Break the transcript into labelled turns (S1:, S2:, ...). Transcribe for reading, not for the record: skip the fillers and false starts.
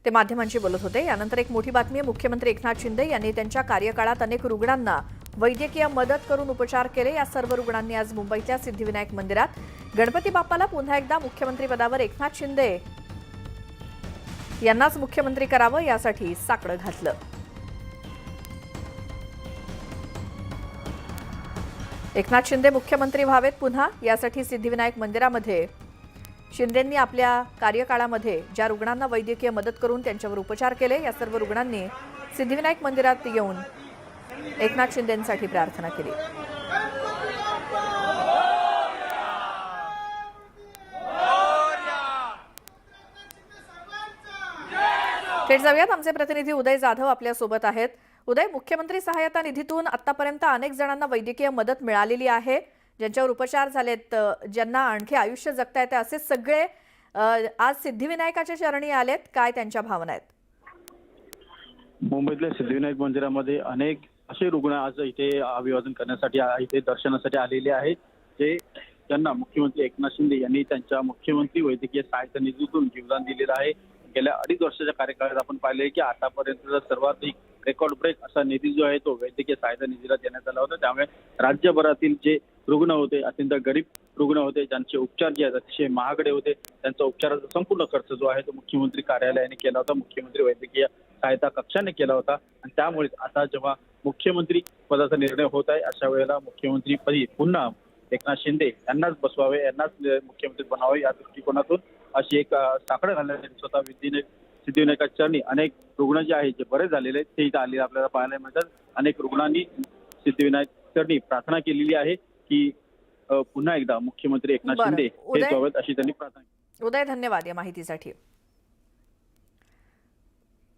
S1: ते माध्यमांशी बोलत होते। यानंतर एक मोठी बातमी आहे, मुख्यमंत्री एकनाथ शिंदे यांनी त्यांच्या कार्यकाळात अनेक रुग्णांना वैद्यकीय मदत करून उपचार केले। या सर्व रुग्णांनी आज मुंबईतल्या सिद्धिविनायक मंदिरात गणपती बाप्पाला पुन्हा एकदा मुख्यमंत्रीपदावर एकनाथ शिंदे यांनाच मुख्यमंत्री करावं यासाठी साकडं घातलं। एकनाथ शिंदे मुख्यमंत्री व्हावेत पुन्हा यासाठी सिद्धिविनायक मंदिरामध्ये शिंदेंनी आपल्या कार्यकाळामध्ये ज्या रुग्णांना वैद्यकीय मदत करून त्यांच्यावर उपचार केले, या सर्व रुग्णांनी सिद्धिविनायक मंदिरात येऊन एकनाथ शिंदेंसाठी प्रार्थना केली। थेट जाऊयात, आमचे प्रतिनिधी उदय जाधव आपल्या सोबत आहेत। उदय, मुख्यमंत्री सहायता निधीतून आतापर्यंत अनेक जणांना वैद्यकीय मदत मिळालेली आहे, ज्यांच्यावर उपचार झालेत, ज्यांना आणखी आयुष्य जगता येते, असे सगळे आज सिद्धिविनायकाच्या चरणी आलेत। काय त्यांच्या भावना आहेत?
S2: मुंबईतल्या सिद्धिविनायक मंदिरामध्ये अनेक असे रुग्ण आज इथे अभिवादन करण्यासाठी, इथे दर्शनासाठी आलेले आहेत, जे त्यांना मुख्यमंत्री एकनाथ शिंदे यांनी त्यांच्या मुख्यमंत्री वैद्यकीय सहायता निधीतून जीवदान दिलेलं आहे। गेल्या 2.5 वर्षाच्या कार्यकाळात आपण पाहिलंय की आतापर्यंत सर्वाधिक रेकॉर्ड ब्रेक असा निधी जो आहे तो वैद्यकीय सहायता निधीला देण्यात आला होता। त्यामुळे राज्यभरातील जे रुग्ण होते, अत्यंत गरीब रुग्ण होते, ज्यांचे उपचार जे आहेत अतिशय महागडे होते, त्यांचा उपचाराचा संपूर्ण खर्च जो आहे तो मुख्यमंत्री कार्यालयाने केला होता, मुख्यमंत्री वैद्यकीय सहायता कक्षाने केला होता। आणि त्यामुळे आता जेव्हा मुख्यमंत्री पदाचा निर्णय होत आहे, अशा वेळेला मुख्यमंत्रीपदी पुन्हा एकनाथ शिंदे यांनाच बसवावे, यांनाच मुख्यमंत्री बनावे, या दृष्टिकोनातून अशी एक साकडं घालण्यासाठी स्वतः सिद्धिविनायकाच्या चरणी अनेक रुग्ण जे आहेत, जे बरे झालेले आहेत, ते इथं आलेले आपल्याला पाहायला मिळतात। अनेक रुग्णांनी सिद्धिविनायक चरणी प्रार्थना केलेली आहे की पुन्हा एकदा मुख्यमंत्री एकनाथ शिंदे हे व्हावेत, अशी त्यांनी प्रार्थना केली।
S1: उदय, धन्यवाद या माहितीसाठी।